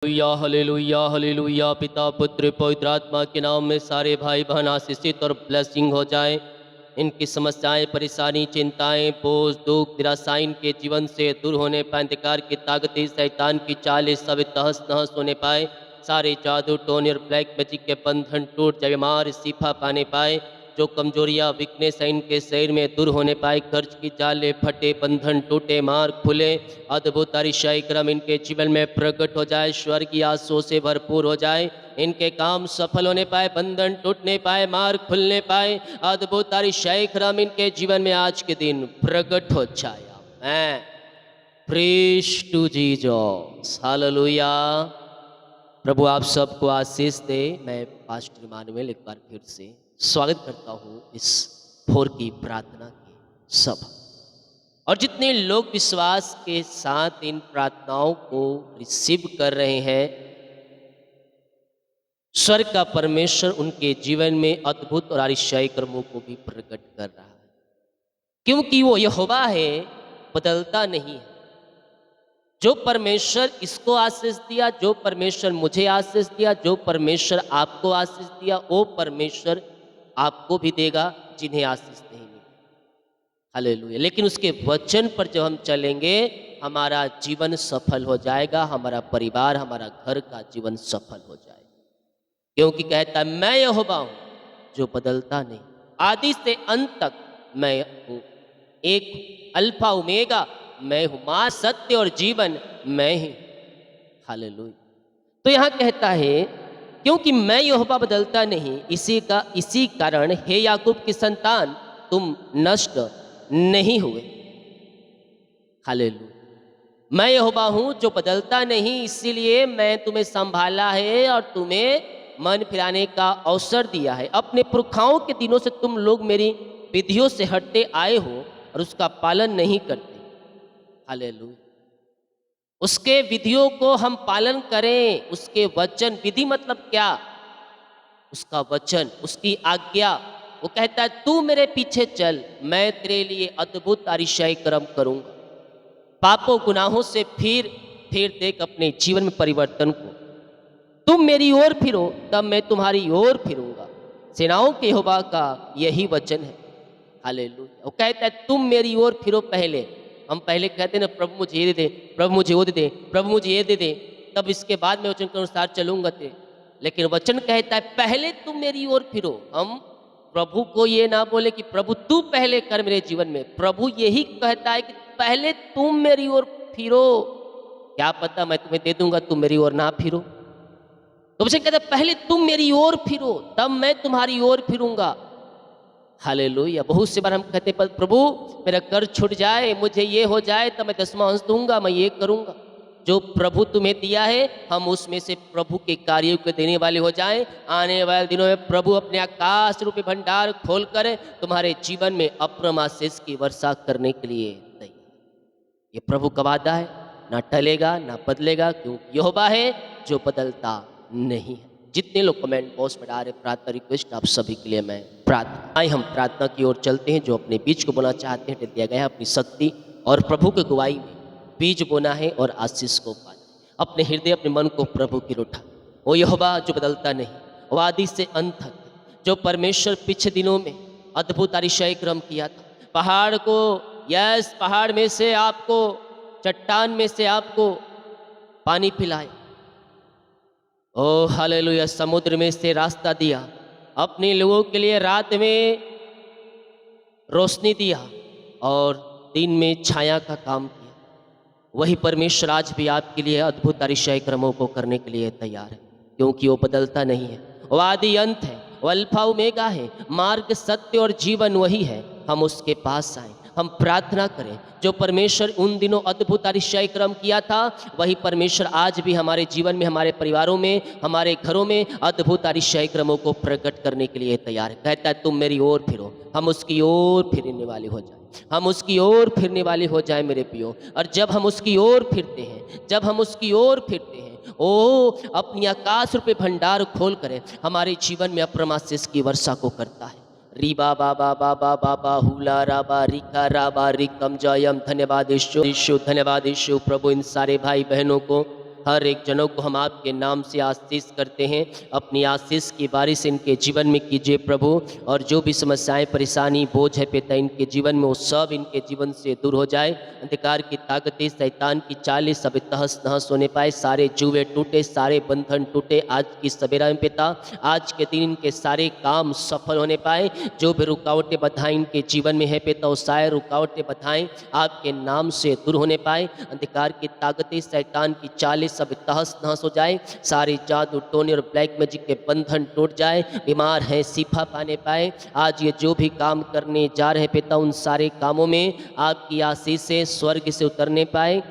Hallelujah hallelujah hallelujah. पिता पुत्र पवित्र आत्मा के नाम में सारे भाई बहन आशीषित और ब्लेसिंग हो जाए। इनकी समस्याएं, परेशानी, चिंताएं, बोझ, दुख, निराशाएं इनके जीवन से दूर होने पाए। अंधकार की ताकतें, शैतान की चालें सब तहस नहस होने पाए। सारे जादू, टोने और ब्लैक मैजिक के बंधन टूट जाए, बीमार शिफा पाने पाए। जो कमजोरियां, वीकनेस है इनके शरीर में दूर होने पाए। कर्ज की जाले फटे, बंधन टूटे, मार्ग खुले। अद्भुत अतिशय क्रम इनके जीवन में प्रकट हो जाए। स्वर्गीय आंसुओं से भरपूर हो जाए। इनके काम सफल होने पाए, बंधन टूटने पाए, मार्ग खुलने पाए। अद्भुत अतिशय क्रम इनके जीवन में आज के दिन प्रकट हो जाए। मैं प्रेज टू जीसस, हालेलुया। प्रभु आप सबको आशीष दे। मैं पास्टर इमानुएल एक बार फिर से स्वागत करता हूँ इस भोर की प्रार्थना की सभा, और जितने लोग विश्वास के साथ इन प्रार्थनाओं को रिसीव कर रहे हैं, स्वर्ग का परमेश्वर उनके जीवन में अद्भुत और आश्चर्य कर्मों को भी प्रकट कर रहा है, क्योंकि वो यहोवा है, बदलता नहीं है। जो परमेश्वर इसको आशीष दिया, जो परमेश्वर मुझे आशीष दिया, जो परमेश्वर आपको आशीष दिया, वो परमेश्वर आपको भी देगा जिन्हें आशीष नहीं मिली। हालेलुया। लेकिन उसके वचन पर जब हम चलेंगे, हमारा जीवन सफल हो जाएगा, हमारा परिवार, हमारा घर का जीवन सफल हो जाएगा। क्योंकि कहता है, मैं यहोवा हूं जो बदलता नहीं, आदि से अंत तक मैं हूं, एक अल्फा ओमेगा मैं हूं, मां सत्य और जीवन मैं ही। हालेलुया। तो यहां कहता है, क्योंकि मैं यहोवा बदलता नहीं, इसी कारण हे याकूब की संतान, तुम नष्ट नहीं हुए। हालेलुया। मैं यहोवा हूं जो बदलता नहीं, इसीलिए मैं तुम्हें संभाला है और तुम्हें मन फिराने का अवसर दिया है। अपने पुरखाओं के दिनों से तुम लोग मेरी विधियों से हटते आए हो और उसका पालन नहीं करते। हालेलुया। उसके विधियों को हम पालन करें, उसके वचन, विधि मतलब क्या? उसका वचन, उसकी आज्ञा। वो कहता है, तू मेरे पीछे चल, मैं तेरे लिए अद्भुत आश्चर्य कर्म करूंगा। पापों गुनाहों से फिर देख अपने जीवन में परिवर्तन को। तुम मेरी ओर फिरो, तब मैं तुम्हारी ओर फिरूंगा। सेनाओं के यहोवा का यही वचन है। हालेलुया। वो कहता है, तुम मेरी ओर फिरो। पहले हम पहले कहते हैं ना, प्रभु मुझे ये दे दे, प्रभु मुझे वो दे दे, प्रभु मुझे ये दे दे, तब इसके बाद मैं वचन के अनुसार चलूंगा तेरे। लेकिन वचन कहता है, पहले तुम मेरी ओर फिरो। हम प्रभु को ये ना बोले कि प्रभु तू पहले कर मेरे जीवन में। प्रभु यही कहता है कि पहले तुम मेरी ओर फिरो। क्या पता मैं तुम्हें दे दूंगा, तुम मेरी ओर ना फिरो। तो उसे कहता है, पहले तुम मेरी ओर फिरो, तब मैं तुम्हारी ओर फिरूंगा। हालेलुया। बहुत से बार हम कहते हैं, प्रभु मेरा कर्ज छूट जाए, मुझे ये हो जाए, तब मैं 10वां अंश दूंगा, मैं ये करूंगा। जो प्रभु तुम्हें दिया है, हम उसमें से प्रभु के कार्यों को देने वाले हो जाएं। आने वाले दिनों में प्रभु अपने आकाश रूपी भंडार खोलकर तुम्हारे जीवन में अप्रम आशीष की वर्षा करने के लिए तैयार। ये प्रभु का वादा है, ना टलेगा ना बदलेगा, क्योंकि यहोवा है जो बदलता नहीं है। जितने लोग कमेंट बॉक्स में डाल रहे प्रार्थना रिक्वेस्ट, आप सभी के लिए मैं प्रार्थना। आइए हम प्रार्थना की ओर चलते हैं। जो अपने बीज को बोना चाहते हैं, दिया गया है अपनी शक्ति और प्रभु की गवाही में बीज बोना है और आशीष को पाना। अपने हृदय, अपने मन को प्रभु की उठा। वो यहोवा जो बदलता नहीं, वो आदि से अंत तक, जो परमेश्वर पिछले दिनों में अद्भुत आश्चर्य कर्म किया था। पहाड़ को, यस, पहाड़ में से आपको, चट्टान में से आपको पानी पिलाया। ओ हालेलुया। समुद्र में से रास्ता दिया, अपने लोगों के लिए रात में रोशनी दिया और दिन में छाया का काम किया। वही परमेश्वर आज भी आपके लिए अद्भुत आश्चर्य कर्मों को करने के लिए तैयार है, क्योंकि वो बदलता नहीं है। वो आदि अंत है, वो अल्फा ओमेगा है, मार्ग, सत्य और जीवन वही है। हम उसके पास आए, हम प्रार्थना करें। जो परमेश्वर उन दिनों अद्भुत आश्चर्य कर्म किया था, वही परमेश्वर आज भी हमारे जीवन में, हमारे परिवारों में, हमारे घरों में अद्भुत आश्चर्य कर्मों को प्रकट करने के लिए तैयार है। कहता है, तुम मेरी ओर फिरो, हम उसकी ओर फिरने वाले हो जाए, हम उसकी ओर फिरने वाले हो जाए मेरे पियो। और जब हम उसकी ओर फिरते हैं, जब हम उसकी ओर फिरते हैं, ओ अपनी आकाश रूपी भंडार खोल करे हमारे जीवन में अप्रम आशीष की वर्षा को करता है। रीबा बाबा बाबा बाबा हुला राबा रिका राबा रिकम जयम। धन्यवाद यीशु, धन्यवाद यीशु। प्रभु इन सारे भाई बहनों को हर एक जनों को हम आपके नाम से आशीष करते हैं। अपनी आशीष की बारिश इनके जीवन में कीजिए प्रभु, और जो भी समस्याएं, परेशानी, बोझ है पिता इनके जीवन में, वो सब इनके जीवन से दूर हो जाए। अंधकार की ताकतें, शैतान की चालें सब तहस नहस होने पाए। सारे जुए टूटे, सारे बंधन टूटे आज की सवेरा में पिता। आज के दिन इनके सारे काम सफल होने पाए। जो भी रुकावटें बाधाएं इनके जीवन में है पिता, वो सारे रुकावटें बाधाएं आपके नाम से दूर होने पाए। अंधकार की ताकतें, शैतान की चालें सब तहस नहस हो जाए। सारे जादू टोने और ब्लैक मैजिक के बंधन टूट जाए। बीमार हैं शिफा पाने पाए। आज ये जो भी काम करने जा रहे पिता, उन सारे कामों में आपकी आशीष से स्वर्ग से उतरने पाए।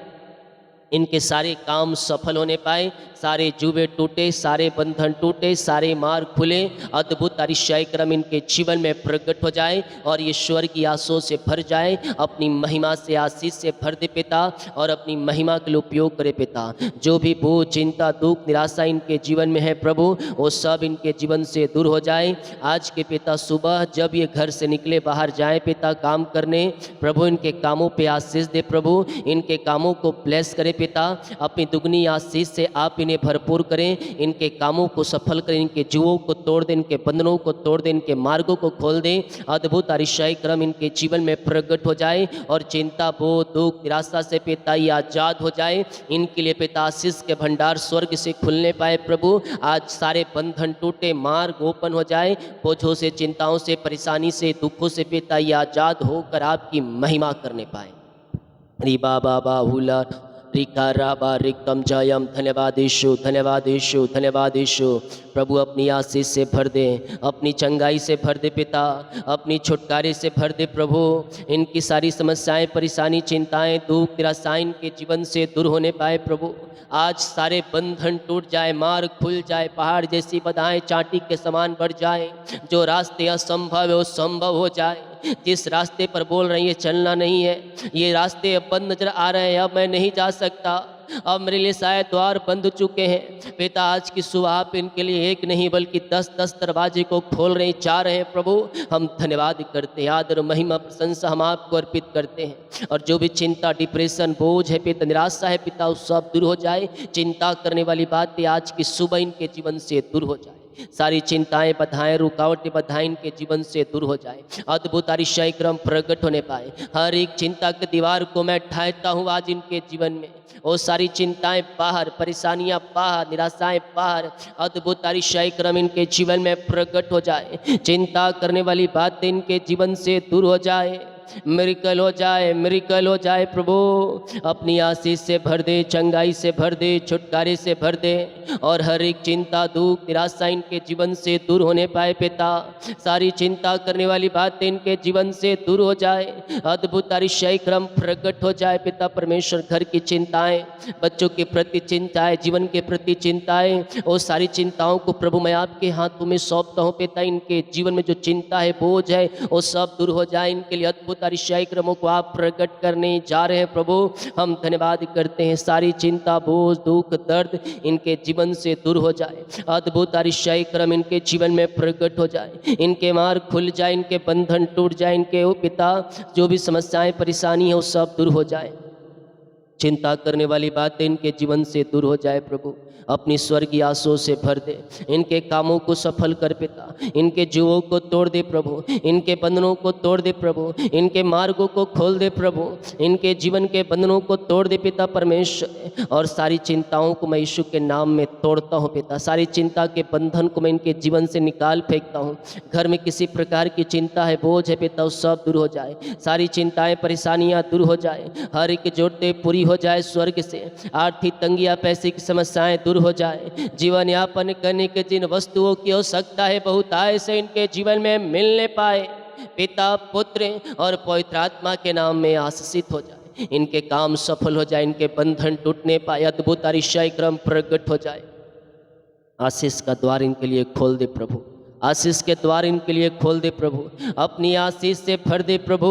इनके सारे काम सफल होने पाए। सारे जुए टूटे, सारे बंधन टूटे, सारे मार्ग खुले। अद्भुत अतिशय क्रम इनके जीवन में प्रकट हो जाए और ये स्वर की आंसुओं से भर जाए। अपनी महिमा से, आशीष से भर दे पिता, और अपनी महिमा के लिए उपयोग करे पिता। जो भी बोझ, चिंता, दुख, निराशा इनके जीवन में है प्रभु, वो सब इनके जीवन से दूर हो जाए। आज के पिता सुबह जब ये घर से निकले, बाहर जाए पिता काम करने, प्रभु इनके कामों पे आशीष दे प्रभु। इनके कामों को ब्लेस करे पिता। अपनी दुगनी आशीष से आप इन्हें भरपूर करें। इनके कामों को सफल करें। इनके जुओं को तोड़ दें, इनके बंधनों को तोड़ दें, इनके मार्गों को खोल दें। अद्भुत अतिशय क्रम इनके जीवन में प्रकट हो जाए और चिंता, बोझ, दुख, निराशा से पिता ये आजाद हो जाए। इनके लिए पिता आशीष के भंडार स्वर्ग से खुलने पाए प्रभु। आज सारे बंधन टूटे, मार्ग ओपन हो जाए। बोझों से, चिंताओं से, परेशानी से, दुखों से पिता ये आजाद होकर आपकी महिमा करने पाए। रिबा बाबा हुला रिका राबा रिकम जयम। धन्यवाद यीशु, धन्यवाद यीशु, धन्यवाद यीशु। प्रभु अपनी आशीष से भर दे, अपनी चंगाई से भर दे पिता, अपनी छुटकारे से भर दे प्रभु। इनकी सारी समस्याएं, परेशानी, चिंताएं, दुख, निराशाएं इनके जीवन से दूर होने पाए प्रभु। आज सारे बंधन टूट जाए, मार्ग खुल जाए, पहाड़ जैसी बाधाएं चांटी के समान बढ़ जाए। जो रास्ते असंभव है वो संभव हो जाए। जिस रास्ते पर बोल रहे हैं ये चलना नहीं है, ये रास्ते अब बंद नजर आ रहे हैं, अब मैं नहीं जा सकता, अब मेरे लिए शायद द्वार बंद हो चुके हैं पिता। आज की सुबह आप इनके लिए एक नहीं बल्कि 10-10 दरवाजे को खोल रहे, चाह रहे हैं प्रभु। हम धन्यवाद करते हैं, आदर, महिमा, प्रशंसा हम आपको अर्पित करते हैं। और जो भी चिंता, डिप्रेशन, बोझ है पिता, निराशा है पिता, उस सब दूर हो जाए। चिंता करने वाली बातें आज की सुबह इनके जीवन से दूर हो जाए। सारी चिंताएं, बाधाएं, रुकावटें, बाधाएं इनके जीवन से दूर हो जाए। अद्भुत अतिशय क्रम प्रकट होने पाए। हर एक चिंता की दीवार को मैं ढाता हूँ आज इनके जीवन में। वो सारी चिंताएं बाहर, परेशानियां बाहर, निराशाएं बाहर। अद्भुत अतिशय क्रम इनके जीवन में प्रकट हो जाए। चिंता करने वाली बातें इनके जीवन से दूर हो जाए। मिरेकल हो जाए, मिरेकल हो जाए प्रभु। अपनी आशीष से भर दे, चंगाई से भर दे, छुटकारे से भर दे, और हर एक चिंता, दुख, निराशा इनके जीवन से दूर होने पाए पिता। सारी चिंता करने वाली बातें इनके जीवन से दूर हो जाए। अद्भुत अतिशय क्रम प्रकट हो जाए पिता परमेश्वर। घर की चिंताएं, बच्चों के प्रति चिंताएं, जीवन के प्रति चिंताएं, वो सारी चिंताओं को प्रभु मैं आपके हाथों में सौंपता हूँ पिता। इनके जीवन में जो चिंता है, बोझ है, वो सब दूर हो जाए। इनके लिए अद्भुत अतिशय क्रमों को आप प्रकट करने जा रहे हैं प्रभु। हम धन्यवाद करते हैं। सारी चिंता, बोझ, दुख, दर्द इनके जीवन से दूर हो जाए। अद्भुत अतिशय क्रम इनके जीवन में प्रकट हो जाए। इनके मार्ग खुल जाए, इनके बंधन टूट जाए। इनके ओ पिता जो भी समस्याएं, परेशानी है, वो सब दूर हो जाए। चिंता करने वाली बातें इनके जीवन से दूर हो जाए प्रभु। अपनी स्वर्गीय आंसुओं से भर दे। इनके कामों को सफल कर पिता। इनके जुओं को तोड़ दे प्रभु। इनके बंधनों को तोड़ दे प्रभु। इनके मार्गों को खोल दे प्रभु। इनके जीवन के बंधनों को तोड़ दे पिता परमेश्वर। और सारी चिंताओं को मैं यीशु के नाम में तोड़ता हूँ पिता। सारी चिंता के बंधन को मैं इनके जीवन से निकाल फेंकता हूँ। घर में किसी प्रकार की चिंता है, बोझ है पिता, वो सब दूर हो जाए। सारी चिंताएं, परेशानियां दूर हो जाए। हर एक जरूरतें पूरी हो जाए स्वर्ग से। आर्थिक तंगियां, पैसे की समस्याएं दूर हो जाए। जीवन यापन करने के जिन वस्तुओं की आवश्यकता है, बहुत आय से इनके जीवन में मिलने पाए पिता, पुत्र और पवित्र आत्मा के नाम में आशीषित हो जाए। इनके काम सफल हो जाए, इनके बंधन टूटने पाए। अद्भुत अतिशय क्रम प्रकट हो जाए। आशीष का द्वार इनके लिए खोल दे प्रभु। आशीष के द्वार इनके लिए खोल दे प्रभु। अपनी आशीष से भर दे प्रभु।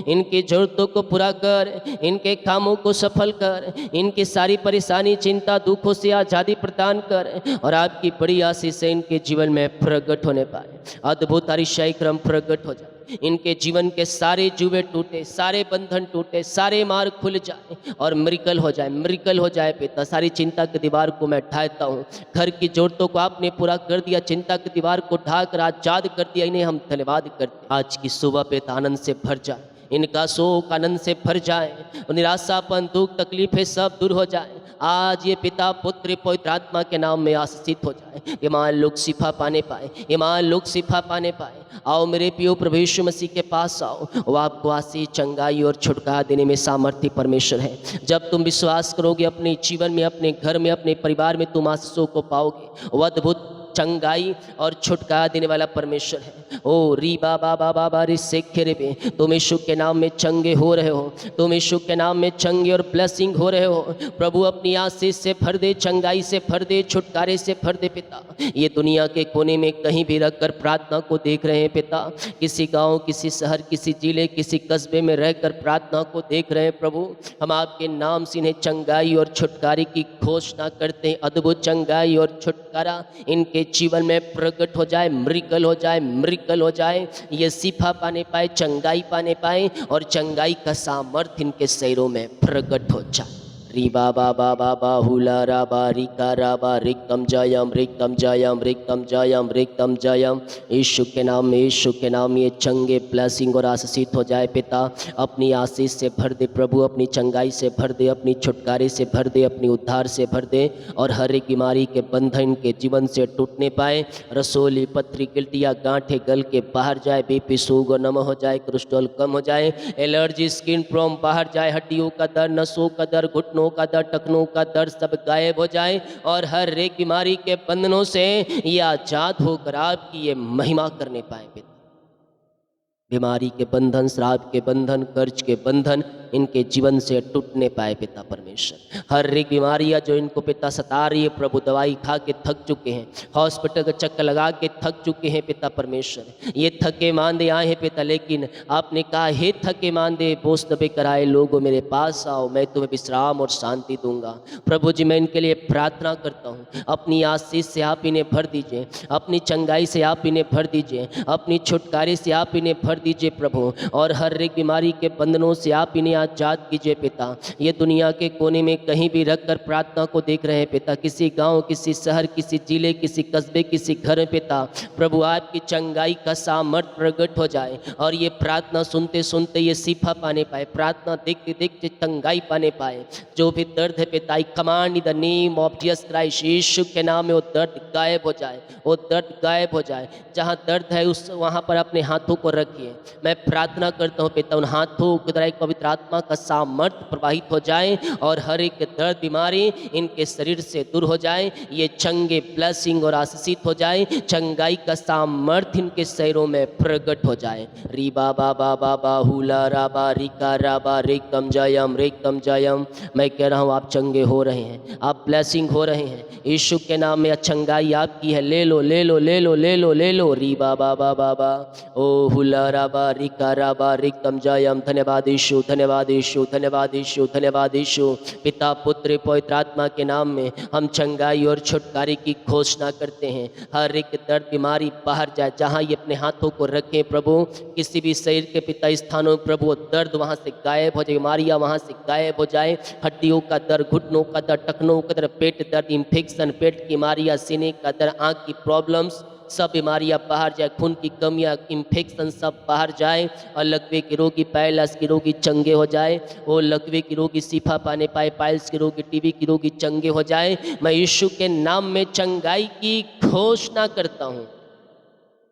इनकी जरूरतों को पूरा कर, इनके कामों को सफल कर, इनकी सारी परेशानी, चिंता, दुखों से आज़ादी प्रदान कर, और आपकी बड़ी आशीष से इनके जीवन में प्रकट होने पाए। अद्भुत अतिशय क्रम प्रकट हो जाए। इनके जीवन के सारे जुए टूटे, सारे बंधन टूटे, सारे मार्ग खुल जाए और मिरेकल हो जाए, मिरेकल हो जाए पिता। सारी चिंता की दीवार को मैं ढाता हूँ, घर की जरूरतों को आपने पूरा कर दिया, चिंता की दीवार को ढाकर आजाद कर दिया। इन्हें हम धन्यवाद करते। आज की सुबह पिता आनंद से भर जाए, इनका शोक आनंद से भर जाए, निराशापन दुख तकलीफें सब दूर हो जाए। आज ये पिता पुत्र पवित्र आत्मा के नाम में आशीषित हो जाए। ईमान लोग शिफा पाने पाए, ईमान लोग शिफा पाने पाए। आओ मेरे प्रिय प्रभु यीशु मसीह के पास आओ, वो आपको आशीष चंगाई और छुटकारा देने में सामर्थ्य परमेश्वर है। जब तुम विश्वास करोगे अपने जीवन में, अपने घर में, अपने परिवार में, तुम आशीषों को पाओगे। वो अद्भुत चंगाई और छुटकारा देने वाला परमेश्वर है। ओ री बाबा बाबा बा रे सेखे रे बे, तुम यीशु के नाम में चंगे हो रहे हो, तुम यीशु के नाम में चंगे और ब्लेसिंग हो रहे हो। प्रभु अपनी आशीष से भर दे, चंगाई से भर दे, छुटकारे से भर दे पिता। ये दुनिया के कोने में कहीं भी रखकर प्रार्थना को देख रहे हैं पिता, किसी गांव, किसी शहर, किसी जिले, किसी कस्बे में रहकर प्रार्थना को देख रहे हैं प्रभु। हम आपके नाम से इन्हें चंगाई और छुटकारे की घोषणा करते हैं। अद्भुत चंगाई और छुटकारा इनके जीवन में प्रकट हो जाए, मिरेकल हो जाए, मिरेकल हो जाए। ये शिफा पाने पाए, चंगाई पाने पाए और चंगाई का सामर्थ्य इनके शरीरों में प्रकट हो जाए। री बाबा बाबा बाहुला राबा रिका राबा रिकम जयम रिकम जयम रिकम जयम रिकम जयम। यीशु के नाम में, यीशु के नाम में ये चंगे ब्लेसिंग और आशीषित हो जाए पिता। अपनी आशीष से भर दे प्रभु, अपनी चंगाई से भर दे, अपनी छुटकारे से भर दे, अपनी उद्धार से भर दे और हर एक बीमारी के बंधन के जीवन से टूटने पाए। रसोली पथरी गिल्टिया गांठे गल के बाहर जाए, बीपी शुगर नम हो जाए, कोलेस्ट्रॉल कम हो जाए, एलर्जी स्किन प्रॉब्लम बाहर जाए, हड्डियों का दर्द, नसों का दर्द, घुटनों का दर्द, टखनों का दर्द सब गायब हो जाए और हर एक बीमारी के बंधनों से ये आजाद होकर आपकी ये महिमा करने पाए पिता। बीमारी के बंधन, श्राप के बंधन, कर्ज के बंधन इनके जीवन से टूटने पाए पिता परमेश्वर। हर एक बीमारियां जो इनको पिता सता रही है प्रभु, दवाई खा के थक चुके हैं, हॉस्पिटल का चक्कर लगा के थक चुके हैं पिता परमेश्वर। ये थके मांदे आए हैं पिता, लेकिन आपने कहा हे थके मांदे बोझ दबे कराए लोगों मेरे पास आओ, मैं तुम्हें विश्राम और शांति दूंगा। प्रभु जी मैं इनके लिए प्रार्थना करता हूँ, अपनी आशीष से आप इन्हें भर दीजिए, अपनी चंगाई से आप इन्हें भर दीजिए, अपनी छुटकारे से आप इन्हें भर दीजिए प्रभु। और हर एक बीमारी के बंधनों से आप इन्हें आजाद कीजिए पिता। ये दुनिया के कोने में कहीं भी रखकर प्रार्थना को देख रहे हैं पिता, किसी गांव, किसी शहर, किसी जिले, किसी कस्बे, किसी घर में पिता, प्रभु आपकी चंगाई का सामर्थ्य प्रकट हो जाए और ये प्रार्थना सुनते सुनते ये शिफा पाने पाए, प्रार्थना देखते देखते चंगाई पाने पाए। जो भी दर्द है पिता, I command in the name of Jesus Christ, Yeshu के नाम में वो दर्द गायब हो जाए, वो दर्द गायब हो जाए। जहाँ दर्द है उस वहाँ पर अपने हाथों को रखिए। मैं प्रार्थना करता हूँ पिता, उन हाथों के द्वारा पवित्र आत्मा का सामर्थ्य प्रवाहित हो जाए और हर एक दर्द बीमारी इनके शरीर से दूर हो जाए। ये चंगे ब्लेसिंग और आशीषित हो जाए, चंगाई का सामर्थ्य इनके शरीरों में प्रकट हो जाए। री बाबा बाबा बाहुला राबा रिका राबा रिकम जयम रिकम जयम। मैं कह रहा हूँ आप चंगे हो रहे हैं, आप ब्लेसिंग हो रहे हैं। यीशु के नाम में चंगाई आपकी है, ले लो ले लो ले लो ले लो ले लो। री बाबा बाबा बा ओ हुला राबा रिका राबा रिकम जयम। धन्यवाद यीशु, धन्यवाद यीशु, धन्यवाद यीशु, धन्यवाद यीशु। पिता पुत्र पवित्र आत्मा के नाम में हम चंगाई और छुटकारे की घोषणा करते हैं। हर एक दर्द बीमारी बाहर जाए, जहाँ ये अपने हाथों को रखें प्रभु, किसी भी शरीर के पिता स्थानों में प्रभु दर्द वहाँ से गायब हो जाए, बीमारियाँ वहाँ से गायब हो जाए। हड्डियों का दर्द, घुटनों का दर्द, टखनों का दर्द, पेट दर्द, इन्फेक्शन, पेट की बीमारियाँ, सीने का दर्द, आँख की प्रॉब्लम्स सब बीमारियां बाहर जाए, खून की कमियां, इन्फेक्शन सब बाहर जाए और लकवे के रोगी, पैरालाइसिस के रोगी चंगे हो जाए, वो लकवे की रोगी शिफा पाने पाए, पाइल्स के रोगी, टीबी की रोगी चंगे हो जाए। मैं यीशु के नाम में चंगाई की घोषणा करता हूँ,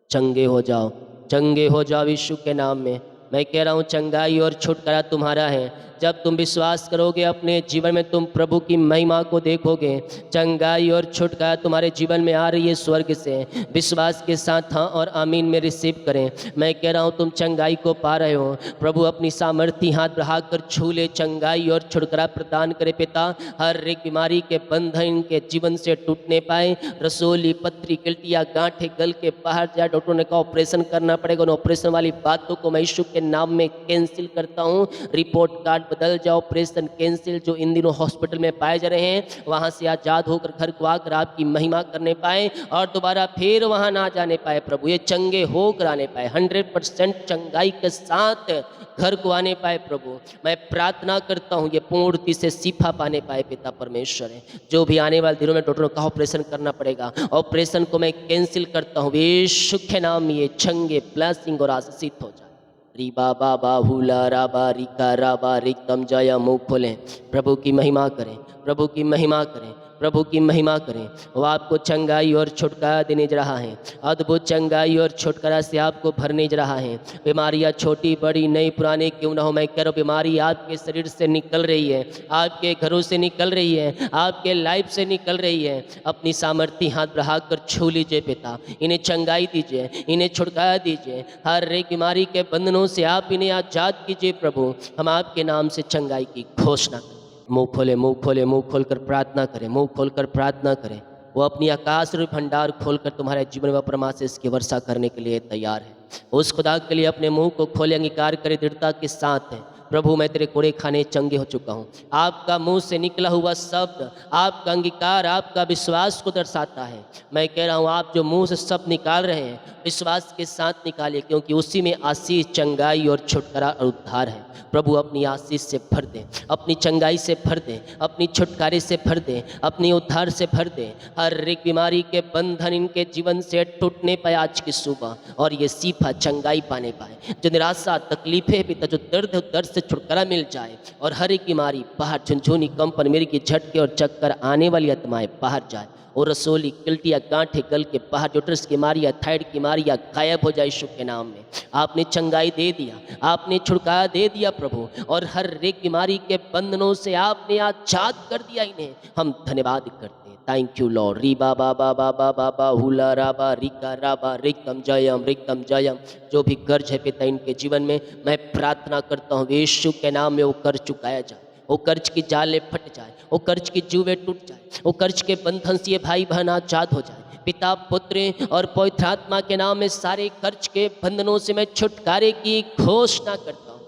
चंगे हो जाओ, चंगे हो जाओ यीशु के नाम में। मैं कह रहा हूँ चंगाई और छुटकारा तुम्हारा है। जब तुम विश्वास करोगे अपने जीवन में तुम प्रभु की महिमा को देखोगे। चंगाई और छुटकारा तुम्हारे जीवन में आ रही है स्वर्ग से। विश्वास के साथ हाँ और आमीन में रिसीव करें। मैं कह रहा हूँ तुम चंगाई को पा रहे हो। प्रभु अपनी सामर्थ्य हाथ बढ़ाकर छू ले, चंगाई और छुटकारा प्रदान करे पिता। हर एक बीमारी के बंधन के जीवन से टूटने पाए। रसोली, पथरी, गिल्टिया, गांठे गल के बाहर जाए। डॉक्टरों ने कहा ऑपरेशन करना पड़ेगा, उन ऑपरेशन वाली बातों को मैं यीशु के नाम में कैंसिल करता हूँ। रिपोर्ट कार्ड बदल जाओ, ऑपरेशन कैंसिल जो इन दिनों हॉस्पिटल में पाए जा रहे हैं वहाँ से आज़ाद होकर घर को आकर आपकी महिमा करने पाए और दोबारा फिर वहाँ ना जाने पाए प्रभु, ये चंगे होकर आने पाए, 100% चंगाई के साथ घर को आने पाए प्रभु। मैं प्रार्थना करता हूँ ये पूर्णति से शिफा पाने पाए पिता परमेश्वर है। जो भी आने वाले दिनों में डॉक्टरों का ऑपरेशन करना पड़ेगा, ऑपरेशन को मैं कैंसिल करता हूँ, यीशु के नाम में ये चंगे ब्लेसिंग और आशीषित हो जाए। री बाबा बाहुला राबा रिका राबा रिकम जय, मुँह खोलें, प्रभु की महिमा करें, प्रभु की महिमा करें, प्रभु की महिमा करें। वो आपको चंगाई और छुटकारा देने जा रहा है, अद्भुत चंगाई और छुटकारा से आपको भरने जा रहा है। बीमारियां छोटी बड़ी नई पुरानी क्यों ना हो, मैं कह रहा हूँ बीमारी आपके शरीर से निकल रही है, आपके घरों से निकल रही है, आपके लाइफ से निकल रही है। अपनी सामर्थ्य हाथ बढ़ाकर छू लीजिए पिता, इन्हें चंगाई दीजिए, इन्हें छुटकारा दीजिए, हर एक बीमारी के बंधनों से आप इन्हें आजाद कीजिए प्रभु। हम आपके नाम से चंगाई की घोषणा करें। मुंह खोले, मुंह खोले, मुंह खोलकर प्रार्थना करें, मुंह खोलकर प्रार्थना करें। वो अपनी आकाश रूपी भंडार खोलकर तुम्हारे जीवन में परमात्मा की वर्षा करने के लिए तैयार है। उस खुदा के लिए अपने मुंह को खोले, अंगीकार करे दृढ़ता के साथ है। प्रभु मैं तेरे कोड़े खाने चंगे हो चुका हूँ। आपका मुंह से निकला हुआ शब्द, आपका अंगीकार, आपका विश्वास को दर्शाता है। मैं कह रहा हूँ आप जो मुंह से शब्द निकाल रहे हैं विश्वास के साथ निकालिए, क्योंकि उसी में आशीष, चंगाई और छुटकारा और उद्धार है। प्रभु अपनी आशीष से भर दें, अपनी चंगाई से भर दें, अपनी छुटकारे से भर दें, अपनी उद्धार से भर दें। हर एक बीमारी के बंधन इनके जीवन से टूटने पाए आज की सुबह, और ये सीफा चंगाई पाने पाए। जो निराशा, तकलीफें पिता, जो दर्द से छुटकारा मिल जाए, और हर एक बीमारी बाहर, झुनझुनी, कंपन, मिर्गी, झटके और चक्कर आने वाली आत्माएं बाहर जाए, और रसोली, गिल्टिया, गांठे गल के बाहर, यूट्रस की बीमारियाँ, थायराइड की बीमारियाँ गायब हो जाए यीशु के नाम में। आपने चंगाई दे दिया, आपने छुटकारा दे दिया प्रभु, और हर एक बीमारी के बंधनों से आपने आजाद कर दिया इन्हें। हम धन्यवाद करते हैं। Thank you Lord. री बाबा बाबा बाबा बाहुला राबा रिका राबा रिकम जयम रिकम जयम। जो भी कर्ज है पिता इनके जीवन में, मैं प्रार्थना करता हूँ यीशु के नाम में वो कर्ज चुकाया जाए, वो कर्ज की जाले फट जाए, वो कर्ज की जुए टूट जाए, वो कर्ज के बंधन से भाई बहन आजाद हो जाए। पिता, पुत्र और पवित्र आत्मा के नाम में सारे कर्ज के बंधनों से मैं छुटकारे की घोषणा करता हूँ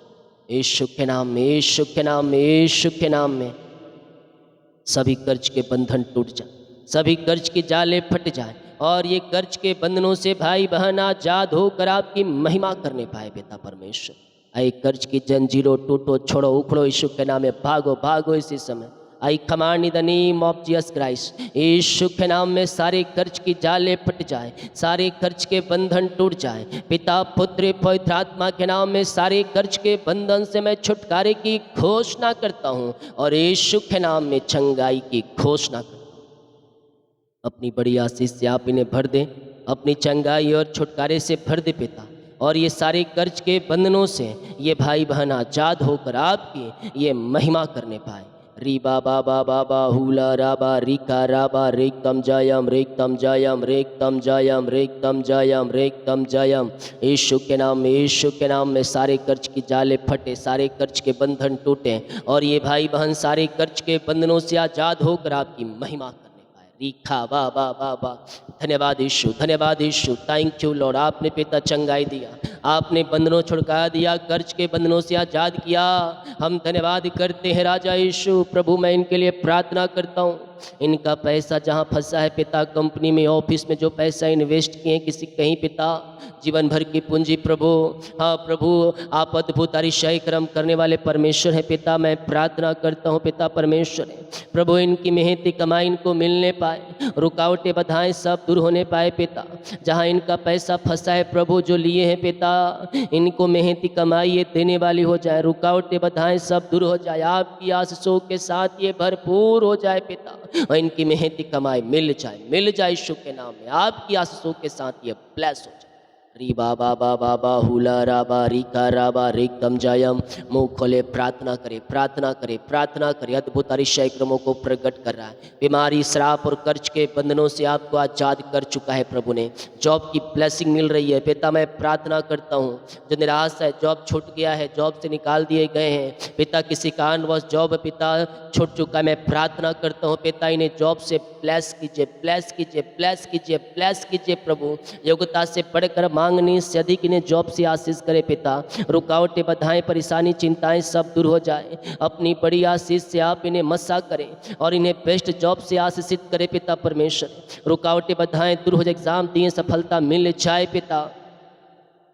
यीशु के नाम में, यीशु के नाम में, यीशु के नाम में। सभी कर्ज के बंधन टूट जाए, सभी कर्ज की जाले फट जाए, और ये कर्ज के बंधनों से भाई बहन आजाद होकर आपकी महिमा करने पाए पिता परमेश्वर। आई कर्ज की जंजीरों टूटो, छोड़ो, उखड़ो यीशु के नाम में, भागो भागो इसी समय। I command in the name of Jesus Christ, Yeshu के नाम में सारे कर्ज की जाले फट जाए, सारे कर्ज के बंधन टूट जाए। पिता, पुत्र, पवित्र आत्मा के नाम में सारे कर्ज के बंधन से मैं छुटकारे की घोषणा करता हूँ, और यीशु के नाम में चंगाई की घोषणा करता हूँ। अपनी बड़ी आशीष से आप इन्हें भर दें, अपनी चंगाई और छुटकारे से भर दे पिता, और ये सारे कर्ज के बंधनों से ये भाई बहन आजाद होकर आपकी ये महिमा करने पाए। री बाबा बाबा बाहुला राबा रिका राबा रेकम जयम रेकम जयम रेकम जयम रेकम जयम रेकम जयम। यीशु के नाम में, यीशु के नाम में सारे कर्ज की जाले फटे, सारे कर्ज के बंधन टूटे, और ये भाई बहन सारे कर्ज के बंधनों से आजाद होकर आपकी महिमा करने पाए। रीखा बाबा बाबा। धन्यवाद यीशु, धन्यवाद यीशु। Thank you Lord. आपने पिता चंगाई दिया, आपने बंधनों छुड़का दिया, कर्ज के बंधनों से आजाद किया। हम धन्यवाद करते हैं राजा यीशु। प्रभु मैं इनके लिए प्रार्थना करता हूँ, इनका पैसा जहाँ फंसा है पिता, कंपनी में, ऑफिस में जो पैसा इन्वेस्ट किए किसी कहीं पिता, जीवन भर की पूंजी प्रभु, हाँ प्रभु आप अद्भुत अतिशय कर्म करने वाले परमेश्वर है पिता। मैं प्रार्थना करता हूँ पिता परमेश्वर है प्रभु, इनकी मेहनती कमाई इनको मिलने पाए, रुकावटें बाधाएं सब दूर होने पाए पिता। जहाँ इनका पैसा फंसा है प्रभु, जो लिए हैं पिता, इनको मेहनती कमाई ये देने वाली हो जाए, रुकावटें बाधाएं सब दूर हो जाए, आपकी आशीषों के साथ ये भरपूर हो जाए पिता, और इनकी मेहनती कमाई मिल जाए यीशु के नाम में। आपकी आशीषों के साथ ये ब्लेस हो जाए। री बाबा बाबा बाहुला राबा रिका राबा रिकम जयम। मुंह खोले, प्रार्थना करे, प्रार्थना करे, प्रार्थना करे। अद्भुत अतिशय क्रमों को प्रकट कर रहा है। बीमारी, श्राप और कर्ज के बंधनों से आपको आजाद कर चुका है प्रभु ने। जॉब की ब्लेसिंग मिल रही है पिता। मैं प्रार्थना करता हूँ, जो निराश है, जॉब छूट गया है, जॉब से निकाल दिए गए हैं पिता, किसी कारणवश जॉब पिता छूट चुका है, मैं प्रार्थना करता हूँ पिता इन्हें जॉब से ब्लेस कीजिए, ब्लेस कीजिए, ब्लेस कीजिए, ब्लेस कीजिए प्रभु। योग्यता से बढ़कर मांगने से अधिक इन्हें जॉब से आशीष करे पिता। रुकावटें, बाधाएं, परेशानी, चिंताएं सब दूर हो जाए। अपनी बड़ी आशीष से आप इन्हें मसा करें और इन्हें बेस्ट जॉब से आशीषित करे पिता परमेश्वर। रुकावटें, बाधाएं दूर हो जाए, एग्जाम दिए सफलता मिल जाए पिता।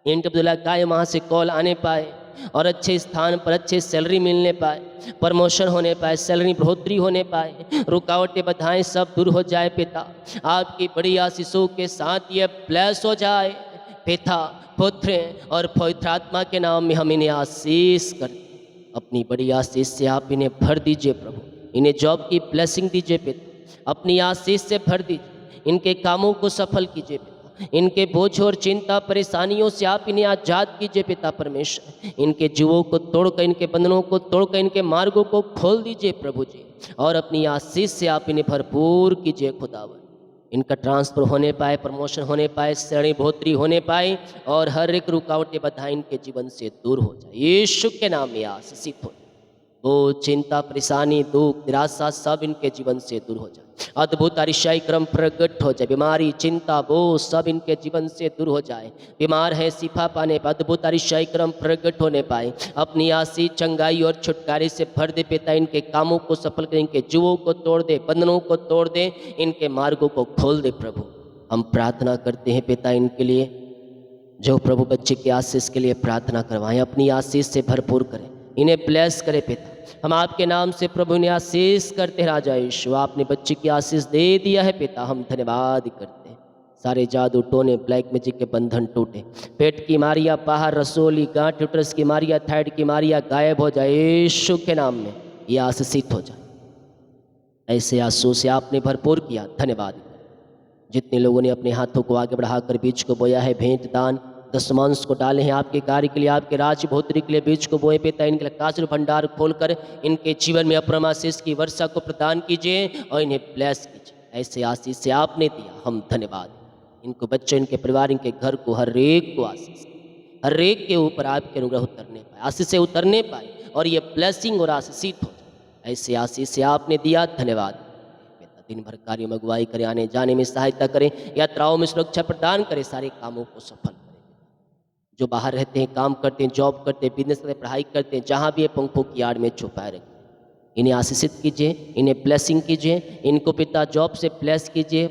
इंटरव्यू का वहाँ से कॉल आने पाए और अच्छे स्थान पर अच्छे सैलरी मिलने पाए, प्रमोशन होने पाए, सैलरी बढ़ोतरी होने पाए, रुकावटें, बाधाएं सब दूर हो जाए पिता। आपकी बड़ी आशीषों के साथ ये ब्लेस हो जाए पिता। पुत्र और पवित्र आत्मा के नाम में हम इन्हें आशीष करते हैं। अपनी बड़ी आशीष से आप इन्हें भर दीजिए प्रभु। इन्हें जॉब की ब्लेसिंग दीजिए पिता। अपनी आशीष से भर दीजिए। इनके कामों को सफल कीजिए पिता। इनके बोझ और चिंता परेशानियों से आप इन्हें आजाद कीजिए पिता परमेश्वर। इनके जीवों को तोड़कर, इनके बंधनों को तोड़कर इनके मार्गों को खोल दीजिए प्रभु जी। और अपनी आशीष से आप इन्हें भरपूर कीजिए खुदावन। इनका ट्रांसफर होने पाए, प्रमोशन होने पाए, श्रेणी बढ़ोतरी होने पाए और हर एक रुकावटें, बाधाएं इनके जीवन से दूर हो जाए। यीशु के नाम में आशीषित हो। वो चिंता, परेशानी, दुख, निराशा सब इनके जीवन से दूर हो जाए। अद्भुत अतिशय क्रम प्रकट हो जाए। बीमारी, चिंता, बोझ सब इनके जीवन से दूर हो जाए। बीमार है, शिफा पाने पर अद्भुत अतिशय क्रम प्रकट होने पाए। अपनी आशीष, चंगाई और छुटकारे से भर दे पिता। इनके कामों को सफल कर, इनके जुओं को तोड़ दे, बंधनों को तोड़ दे, इनके मार्गों को खोल दे प्रभु। हम प्रार्थना करते हैं पिता इनके लिए, जो प्रभु बच्चे की आशीष के लिए प्रार्थना करवाएं। अपनी आशीष से भरपूर करें, इन्हें ब्लेस करें पिता। हम आपके नाम से प्रभु ने आशीष करते हैं राजा यीशु। आपने बच्चे की आशीष दे दिया है पिता, हम धन्यवाद करते हैं। सारे जादू, टोने, ब्लैक मैजिक के बंधन टूटे। पेट की मारियाँ बाहर, रसोली, गांठ, यूट्रस की मारियाँ, थायराइड की मारियाँ गायब हो जाए यीशु के नाम में। ये आशीषित हो जाए। ऐसे आंसू से आपने भरपूर किया, धन्यवाद। जितने लोगों ने अपने हाथों को आगे बढ़ाकर बीज को बोया है, भेंट, दान, दशमांश को डाले हैं आपके कार्य के लिए, आपके राज्य भोतरी के लिए बीज को बोए पिता। इनके आकाश भंडार खोलकर इनके जीवन में अपरम आशीष की वर्षा को प्रदान कीजिए और इन्हें ब्लेस कीजिए। ऐसे आशीष से आपने दिया, हम धन्यवाद। इनको बच्चों, इनके परिवार, इनके घर को, हर एक को आशीष, हर एक के ऊपर आपके अनुग्रह उतरने पाए, आशीष से उतरने पाए और ये ब्लेसिंग और आशीषित हो जाए। ऐसे आशीष से आपने दिया, धन्यवाद। दिन भर कार्यों में अगुवाई करें, आने जाने में सहायता करें, यात्राओं में सुरक्षा प्रदान करें, सारे कामों को सफल करें। जो बाहर रहते हैं, काम करते हैं, जॉब करते हैं, बिजनेस करते हैं, पढ़ाई करते हैं, जहाँ भी ये पंखों की आड़ में छुपाए रखें। इन्हें आशीषित कीजिए, इन्हें ब्लेसिंग कीजिए। इनको पिता जॉब से ब्लेस कीजिए,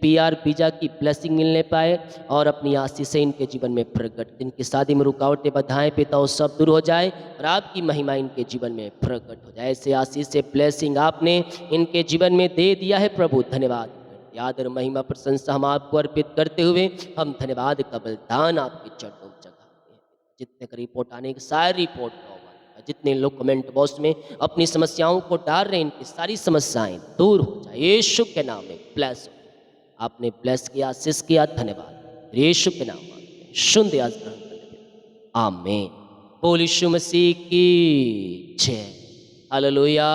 PR वीजा की ब्लेसिंग मिलने पाए और अपनी आशीष से इनके जीवन में प्रकट। इनकी शादी में रुकावटें, बाधाएं पिता वो सब दूर हो जाए और आपकी महिमा इनके जीवन में प्रकट हो जाए। ऐसे आशीष से ब्लेसिंग आपने इनके जीवन में दे दिया है प्रभु, धन्यवाद। आदर, महिमा, प्रशंसा हम आपको अर्पित करते हुए हम धन्यवाद का बलिदान आपके चरणों में चढ़ाते हैं। जितने का रिपोर्ट आने की सारी रिपोर्ट, जितने लोग कमेंट बॉक्स में अपनी समस्याओं को डाल रहे हैं, इनकी सारी समस्याएं दूर हो जाए यीशु के नाम में। ब्लेस आपने ब्लेस किया, आशीष किया, धन्यवाद। यीशु के नाम में शुद्ध आज ग्रहण करते, आमीन। बोल यीशु मसीह की जय, हालेलुया।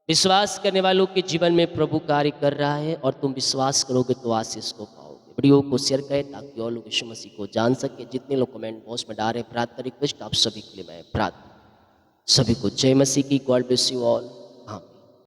विश्वास करने वालों के जीवन में प्रभु कार्य कर रहा है और तुम विश्वास करोगे तो आशीष को पाओगे। वीडियो को शेयर करें ताकि और लोग यीशु मसीह को जान सके। जितने लोग कमेंट बॉक्स में डाल रहे प्रार्थना रिक्वेस्ट, आप सभी के लिए मैं प्रार्थना। सभी को जय मसीह की। God bless you all.